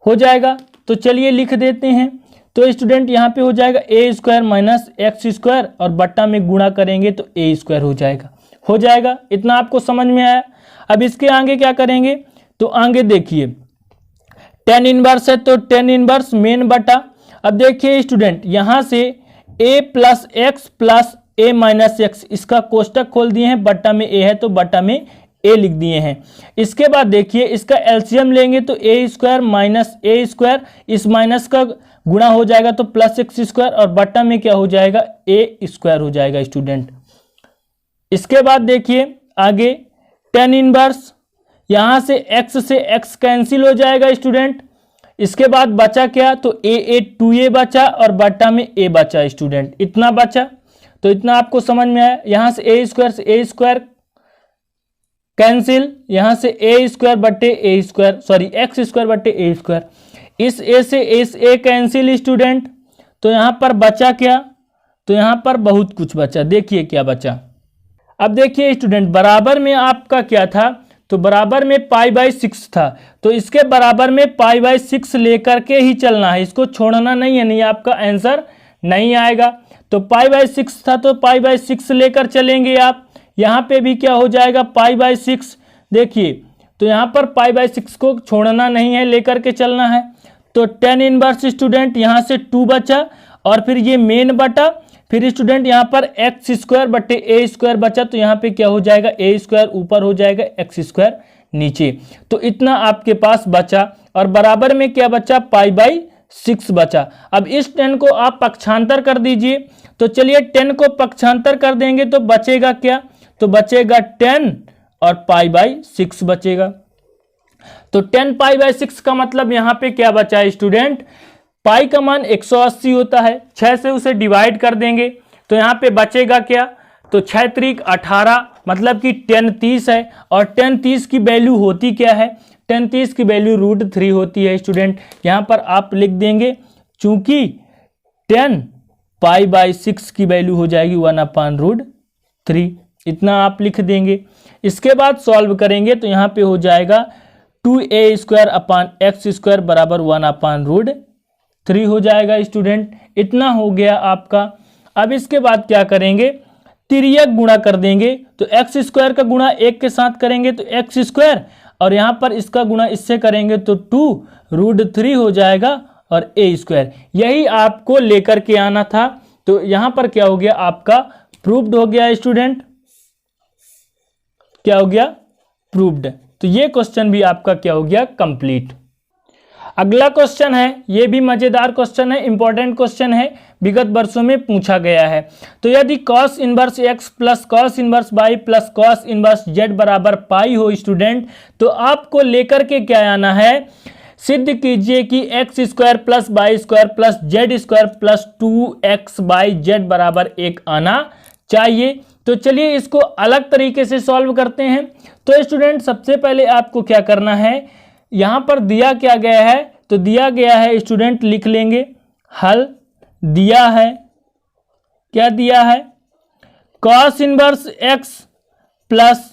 S1: हो जाएगा। तो चलिए लिख देते हैं। तो स्टूडेंट यहाँ पे हो जाएगा ए स्क्वायर माइनस एक्स स्क्वायर, और बट्टा में गुणा करेंगे तो ए स्क्वायर हो जाएगा। हो जाएगा, इतना आपको समझ में आया। अब इसके आगे क्या करेंगे, तो आगे देखिए टेन इनवर्स है तो टेन इनवर्स मेन बटा। अब देखिए स्टूडेंट यहाँ से ए प्लस एक्स प्लस ए माइनस एक्स, इसका कोष्टक खोल दिए हैं, बट्टा में ए है तो बट्टा में ए लिख दिए हैं। इसके बाद देखिए इसका एलसीएम लेंगे तो ए स्क्वायर माइनस ए स्क्वायर, इस माइनस का गुणा हो जाएगा तो प्लस एक्स स्क्वायर, और बट्टा में क्या हो जाएगा, ए स्क्वायर हो जाएगा स्टूडेंट। इसके बाद देखिए आगे टेन इनवर्स, यहां से एक्स कैंसिल हो जाएगा स्टूडेंट। इसके बाद बचा क्या, तो ए 2a बचा और बट्टा में ए बचा स्टूडेंट, इतना बचा। तो इतना आपको समझ में आया। यहां से ए स्क्वायर कैंसिल, यहां से ए स्क्वायर बट्टे ए स्क्वायर, सॉरी एक्स स्क्वायर बट्टे ए स्क्वायर, इस ए से इस ए कैंसिल स्टूडेंट। तो यहां पर बचा क्या, तो यहां पर बहुत कुछ बचा। देखिए क्या बचा। अब देखिए स्टूडेंट बराबर में आपका क्या था, तो बराबर में पाई बाई 6 था, तो इसके बराबर में पाई बाई 6 लेकर के ही चलना है, इसको छोड़ना नहीं है, नहीं आपका आंसर नहीं आएगा। तो पाई बाई 6 था तो पाई बाई 6 लेकर चलेंगे आप। यहाँ पे भी क्या हो जाएगा π/6। देखिए तो यहाँ पर π/6 को छोड़ना नहीं है, लेकर के चलना है। तो tan इनवर्स स्टूडेंट यहाँ से 2 बचा और फिर ये मेन बटा, फिर स्टूडेंट यहाँ पर x² बटे a² बचा। तो यहाँ पे क्या हो जाएगा a² ऊपर हो जाएगा x² नीचे। तो इतना आपके पास बचा और बराबर में क्या बचा π/6 बचा। अब इस 10 को आप पक्षांतर कर दीजिए। तो चलिए 10 को पक्षांतर कर देंगे तो बचेगा क्या, तो बचेगा 10 और π/6 बचेगा। तो 10 π/6 का मतलब यहाँ पे क्या बचा है स्टूडेंट, पाई का मान 180 होता है, 6 से उसे डिवाइड कर देंगे तो यहाँ पे बचेगा क्या, तो 6 त्रिक 18 मतलब कि 10 30 है। और 10 30 की वैल्यू होती क्या है, 10 30 की वैल्यू √3 होती है स्टूडेंट। यहाँ पर आप लिख देंगे चूंकि 10 π/6 की वैल्यू हो जाएगी 1/√3, इतना आप लिख देंगे। इसके बाद सॉल्व करेंगे तो यहाँ पे हो जाएगा 2a² बराबर 1/√3 हो जाएगा स्टूडेंट। इतना हो गया आपका। अब इसके बाद क्या करेंगे, तिर्यक गुणा कर देंगे। तो x² का गुणा 1 के साथ करेंगे तो x² और यहाँ पर इसका गुणा इससे करेंगे तो 2√3 हो जाएगा और a²। यही आपको लेकर के आना था। तो यहाँ पर क्या हो गया आपका प्रूव्ड हो गया स्टूडेंट, क्या हो गया प्रूव्ड। तो ये क्वेश्चन भी आपका क्या हो गया कंप्लीट। अगला क्वेश्चन है, ये भी मजेदार क्वेश्चन है, इंपॉर्टेंट क्वेश्चन है, विगत वर्षों में पूछा गया है। तो यदि cos inverse x plus cos inverse y plus cos inverse z बराबर पाई हो स्टूडेंट, तो आपको लेकर के क्या आना है, सिद्ध कीजिए कि x² plus y² plus z² plus 2x/z बराबर 1 आना चाहिए। तो चलिए इसको अलग तरीके से सॉल्व करते हैं। तो स्टूडेंट सबसे पहले आपको क्या करना है, यहाँ पर दिया क्या गया है, तो दिया गया है स्टूडेंट लिख लेंगे हल दिया है, क्या दिया है, cos inverse x plus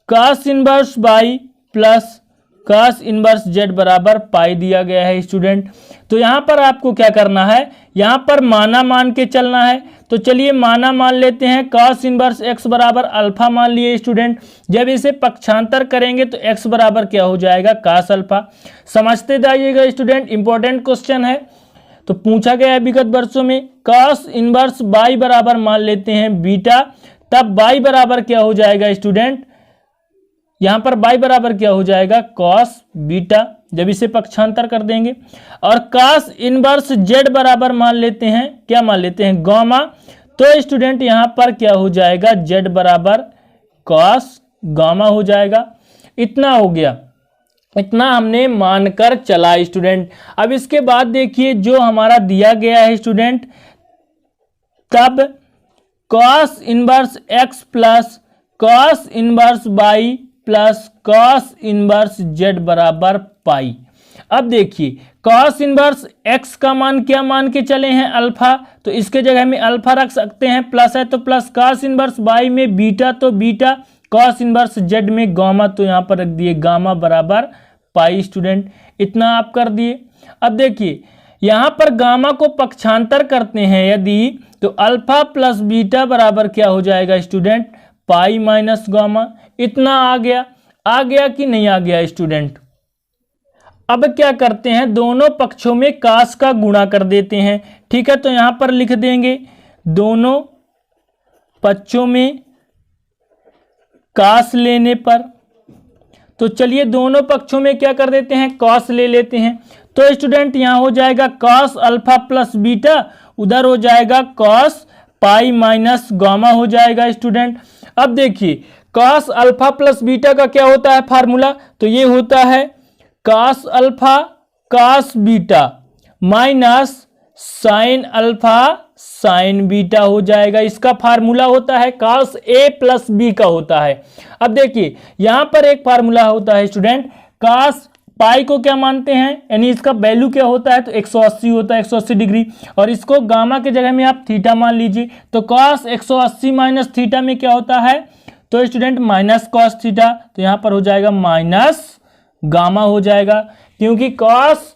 S1: cos inverse y plus cos inverse z बराबर पाई दिया गया है स्टूडेंट। तो यहाँ पर आपको क्या करना है, यहाँ पर माना मान के चलना है। तो चलिए माना मान लेते हैं, cos इनवर्स x बराबर अल्फा मान लिए स्टूडेंट। जब इसे पक्षांतर करेंगे तो x बराबर क्या हो जाएगा cos अल्फा। समझते जाइएगा स्टूडेंट, इंपॉर्टेंट क्वेश्चन है। तो पूछा गया है विगत वर्षों में, cos इनवर्स y बराबर मान लेते हैं बीटा, तब y बराबर क्या हो जाएगा स्टूडेंट, यहाँ पर y बराबर क्या हो जाएगा cos बीटा, जब इसे पक्षांतर कर देंगे। और cos इनवर्स z बराबर मान लेते हैं, क्या मान लेते हैं गामा। तो स्टूडेंट यहाँ पर क्या हो जाएगा z बराबर cos गामा हो जाएगा। इतना हो गया, इतना हमने मानकर चला स्टूडेंट। अब इसके बाद देखिए जो हमारा दिया गया है स्टूडेंट, तब cos inverse x plus cos inverse y plus cos inverse z बराबर पाई। अब देखिए cos इनवर्स x का मान क्या मान के चले हैं अल्फा, तो इसके जगह में अल्फा रख सकते हैं, प्लस है तो प्लस, cos इनवर्स y में बीटा तो बीटा, cos इनवर्स z में गामा तो यहाँ पर रख दिए गामा बराबर पाई स्टूडेंट। इतना आप कर दिए। अब देखिए यहाँ पर गामा को पक्षांतर करते हैं यदि, तो अल्फा प्लस बीटा बराबर क्या हो जाएगा स्टूडेंट, पाई माइनस गामा। इतना आ गया कि नहीं आ गया स्टूडेंट। अब क्या करते हैं, दोनों पक्षों में कास का गुणा कर देते हैं। ठीक है, तो यहां पर लिख देंगे दोनों पक्षों में कास लेने पर। तो चलिए दोनों पक्षों में क्या कर देते हैं, कॉस ले लेते हैं। तो स्टूडेंट यहां हो जाएगा कॉस अल्फा प्लस बीटा, उधर हो जाएगा कॉस पाई माइनस गामा हो जाएगा स्टूडेंट। अब देखिए कॉस अल्फा प्लस बीटा का क्या होता है फार्मूला, तो ये होता है cos alpha cos beta minus sine alpha sign beta हो जाएगा। इसका फार्मूला होता है कॉस ए प्लस बी का होता है। अब देखिए यहां पर एक फार्मूला होता है स्टूडेंट, कॉस पाई को क्या मानते हैं, यानी इसका वैल्यू क्या होता है, तो 180 होता है, 180 डिग्री, और इसको गामा के जगह में आप थीटा मान लीजिए। तो कॉस 180 माइनस थीटा में क्या होता है, तो स्टूडेंट माइनस कॉस थीटा, तो यहां पर हो जाएगा माइनस गामा हो जाएगा, क्योंकि कॉस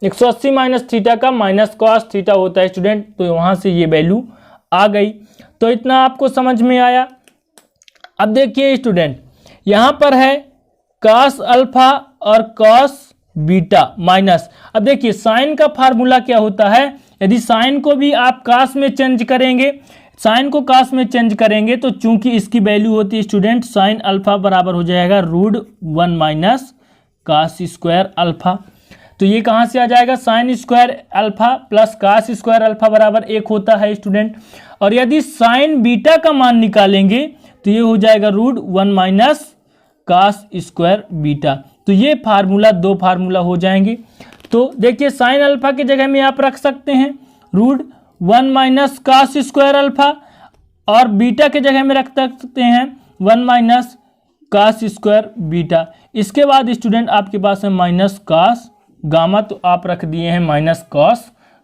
S1: 180 माइनस थीटा का माइनस कॉस थीटा होता है स्टूडेंट। तो वहां से ये वैल्यू आ गई। तो इतना आपको समझ में आया। अब देखिए स्टूडेंट, यहाँ पर है cos अल्फा और cos बीटा माइनस। अब देखिए साइन का फार्मूला क्या होता है, यदि साइन को भी आप cos में चेंज करेंगे, साइन को cos में चेंज करेंगे तो चूंकि इसकी वैल्यू होती है स्टूडेंट साइन अल्फा बराबर हो जाएगा √1 माइनस cos स्क्वायर अल्फा। तो ये कहाँ से आ जाएगा, sine square alpha plus cos square alpha बराबर 1 होता है स्टूडेंट। और यदि साइन बीटा का मान निकालेंगे तो ये हो जाएगा √1 माइनस cos स्क्वायर बीटा। तो ये फार्मूला, दो फार्मूला हो जाएंगे। तो देखिए साइन अल्फा की जगह में आप रख सकते हैं √1 माइनस cos स्क्वायर अल्फा और बीटा के जगह में रख सकते हैं 1 माइनस cos स्क्वायर बीटा। इसके बाद स्टूडेंट आपके पास है माइनस cos गामा, तो आप रख दिए हैं माइनस cos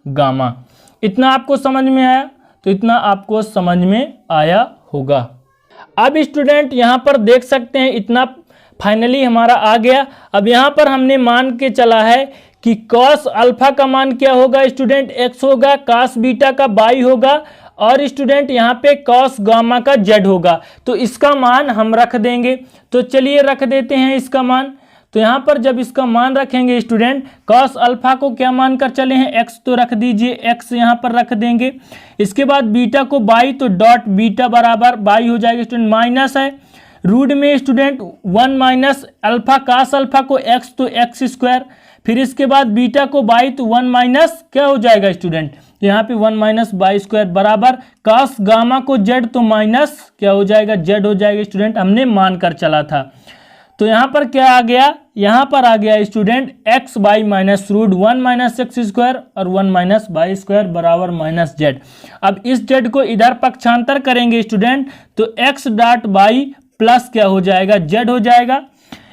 S1: गामा। इतना आपको समझ में आया, तो इतना आपको समझ में आया होगा। अब स्टूडेंट यहाँ पर देख सकते हैं इतना फाइनली हमारा आ गया। अब यहाँ पर हमने मान के चला है कि cos अल्फा का मान क्या होगा स्टूडेंट, x होगा, cos बीटा का y होगा और स्टूडेंट यहाँ पे cos गामा का z होगा। तो इसका मान हम रख देंगे। तो चलिए रख देते हैं इसका मान। तो यहाँ पर जब इसका मान रखेंगे स्टूडेंट, cos अल्फा को क्या मान कर चले हैं, x, तो रख दीजिए x यहाँ पर रख देंगे। इसके बाद बीटा को y, तो डॉट बीटा बराबर y हो जाएगा स्टूडेंट, माइनस है रूट में student 1 minus alpha cos alpha को x, तो x स्क्वायर, फिर इसके बाद बीटा को y, तो 1 माइनस क्या हो जाएगा स्टूडेंट, यहाँ पे 1 माइनस y स्क्वायर बराबर cos गामा को z, तो माइनस क्या हो जाएगा, z हो जाएगा स्टूडेंट, हमने मान कर चला था। तो यहाँ पर क्या आ गया, यहाँ पर आ गया student x by minus √1 minus x square और 1 माइनस y स्क्वायर बराबर माइनस z। अब इस z को इधर पक्षांतर करेंगे स्टूडेंट, तो x डॉट y प्लस क्या हो जाएगा, z हो जाएगा।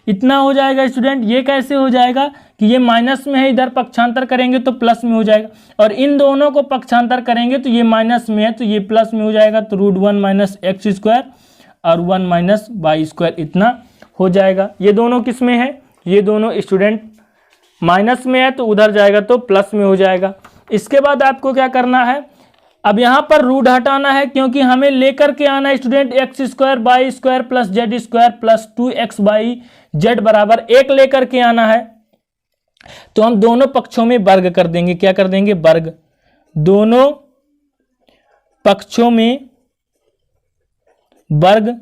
S1: इतना हो जाएगा स्टूडेंट। ये कैसे हो जाएगा कि ये माइनस में है, इधर पक्षांतर करेंगे तो प्लस में हो जाएगा, और इन दोनों को पक्षांतर करेंगे तो ये माइनस में है तो ये प्लस में हो जाएगा। तो √1 माइनस x स्क्वायर और 1 माइनस y स्क्वायर इतना हो जाएगा। ये दोनों किस में है, ये दोनों स्टूडेंट माइनस में है तो उधर जाएगा तो प्लस में हो जाएगा। इसके बाद आपको क्या करना है, अब यहाँ पर रूट हटाना है क्योंकि हमें लेकर के आना है student x square by square plus z square plus 2x by z बराबर 1 लेकर के आना है। तो हम दोनों पक्षों में वर्ग कर देंगे, क्या कर देंगे, वर्ग। दोनों पक्षों में वर्ग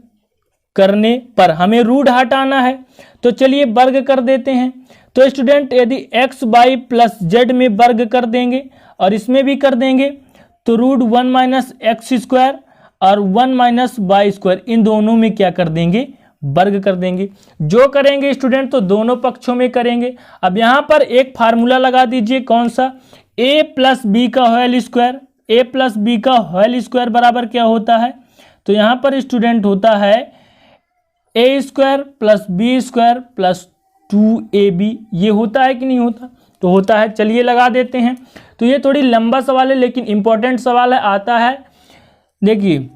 S1: करने पर हमें रूट हटाना है, तो चलिए वर्ग कर देते हैं। तो स्टूडेंट यदि x बाई प्लस z में वर्ग कर देंगे और इसमें भी कर देंगे तो √1 माइनस x स्क्वायर और 1 माइनस y स्क्वायर, इन दोनों में क्या कर देंगे, वर्ग कर देंगे। जो करेंगे स्टूडेंट तो दोनों पक्षों में करेंगे। अब यहाँ पर एक फार्मूला लगा दीजिए, कौन सा, a प्लस बी का whole square, a plus b का होल स्क्वायर बराबर क्या होता है, तो यहाँ पर स्टूडेंट होता है a square plus b square plus 2ab। ये होता है कि नहीं होता, तो होता है। चलिए लगा देते हैं। तो ये थोड़ी लंबा सवाल है लेकिन इंपॉर्टेंट सवाल है, आता है। देखिए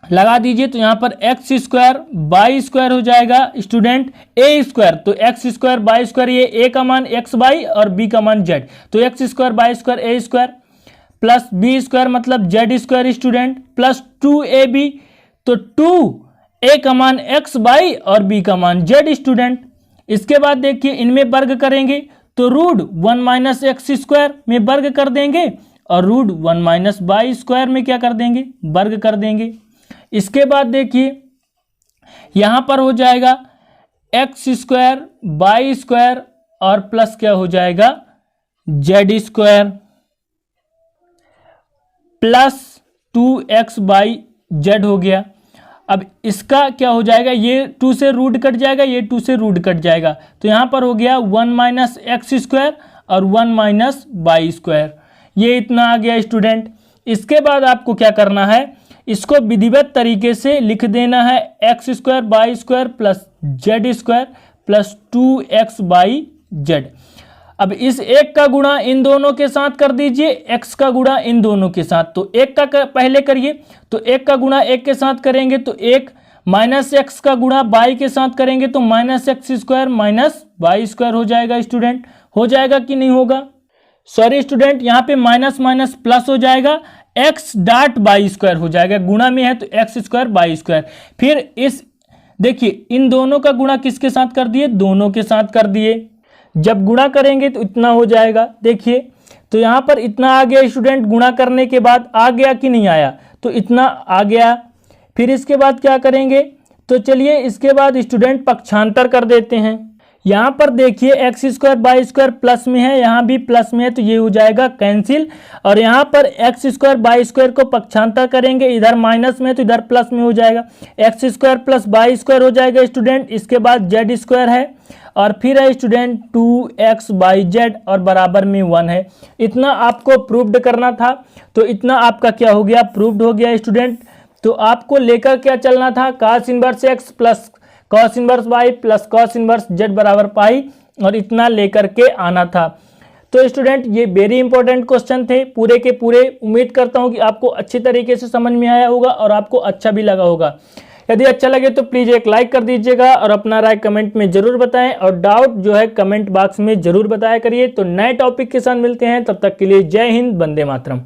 S1: लगा दीजिए, तो यहाँ पर x स्क्वायर बाई स्क्वायर हो जाएगा स्टूडेंट a स्क्वायर, तो x स्क्वायर बाई स्क्वायर, ये a का मान x बाई और b का मान z, तो x square by square a square plus b square मतलब z square student plus 2ab, तो 2a का मान x बाई और b का मान z स्टूडेंट। इसके बाद देखिए इनमें वर्ग करेंगे तो √1 माइनस x स्क्वायर में वर्ग कर देंगे और √1 माइनस y स्क्वायर में क्या कर देंगे, वर्ग कर देंगे। इसके बाद देखिए यहां पर हो जाएगा x स्क्वायर y स्क्वायर और प्लस क्या हो जाएगा, z square plus 2x by z हो गया। अब इसका क्या हो जाएगा, ये 2 से रूट कट जाएगा, ये 2 से रूट कट जाएगा, तो यहाँ पर हो गया 1 माइनस x स्क्वायर और 1 माइनस y स्क्वायर। ये इतना आ गया स्टूडेंट। इसके बाद आपको क्या करना है, इसको विधिवत तरीके से लिख देना है x square by square plus z square plus 2x by z। अब इस एक का गुणा इन दोनों के साथ कर दीजिए, x का गुणा इन दोनों के साथ, तो एक का पहले करिए, तो एक का गुणा एक के साथ करेंगे तो एक, माइनस x का गुणा y के साथ करेंगे तो minus x square minus y square हो जाएगा स्टूडेंट। हो जाएगा कि नहीं होगा, सॉरी स्टूडेंट, यहाँ पे माइनस माइनस प्लस हो जाएगा, एक्स डॉट बाई स्क्वायर हो जाएगा, गुणा में है तो एक्स स्क्वायर बाई स्क्वायर। फिर इस देखिए इन दोनों का गुणा किसके साथ कर दिए, दोनों के साथ कर दिए। जब गुणा करेंगे तो इतना हो जाएगा। देखिए तो यहां पर इतना आ गया स्टूडेंट, गुणा करने के बाद आ गया कि नहीं आया, तो इतना आ गया। फिर इसके बाद क्या करेंगे, तो चलिए इसके बाद स्टूडेंट पक्षांतर कर देते हैं। यहां पर देखिए x square by square plus में है, यहां भी प्लस में है, तो ये हो जाएगा कैंसिल। और यहां पर एक्स स्क्वायर बाई स्क्वायर को पक्षांतर करेंगे, इधर माइनस में है तो इधर प्लस में हो जाएगा, x square plus by square हो जाएगा स्टूडेंट। इसके बाद जेड स्क्वायर है और फिर है स्टूडेंट 2x बाई जेड और बराबर में 1 है। इतना आपको प्रूव्ड करना था, तो इतना आपका क्या हो गया, प्रूव्ड हो गया स्टूडेंट। तो आपको लेकर क्या चलना था, cos inverse x plus cos inverse y plus cos inverse z बराबर पाई, और इतना लेकर के आना था। तो स्टूडेंट ये वेरी इंपॉर्टेंट क्वेश्चन थे पूरे के पूरे। उम्मीद करता हूं कि आपको अच्छी तरीके से समझ में आया होगा और आपको अच्छा भी लगा होगा। यदि अच्छा लगे तो प्लीज़ एक लाइक कर दीजिएगा और अपना राय कमेंट में जरूर बताएं, और डाउट जो है कमेंट बॉक्स में जरूर बताया करिए। तो नए टॉपिक के साथ मिलते हैं, तब तक के लिए जय हिंद, वंदे मातरम।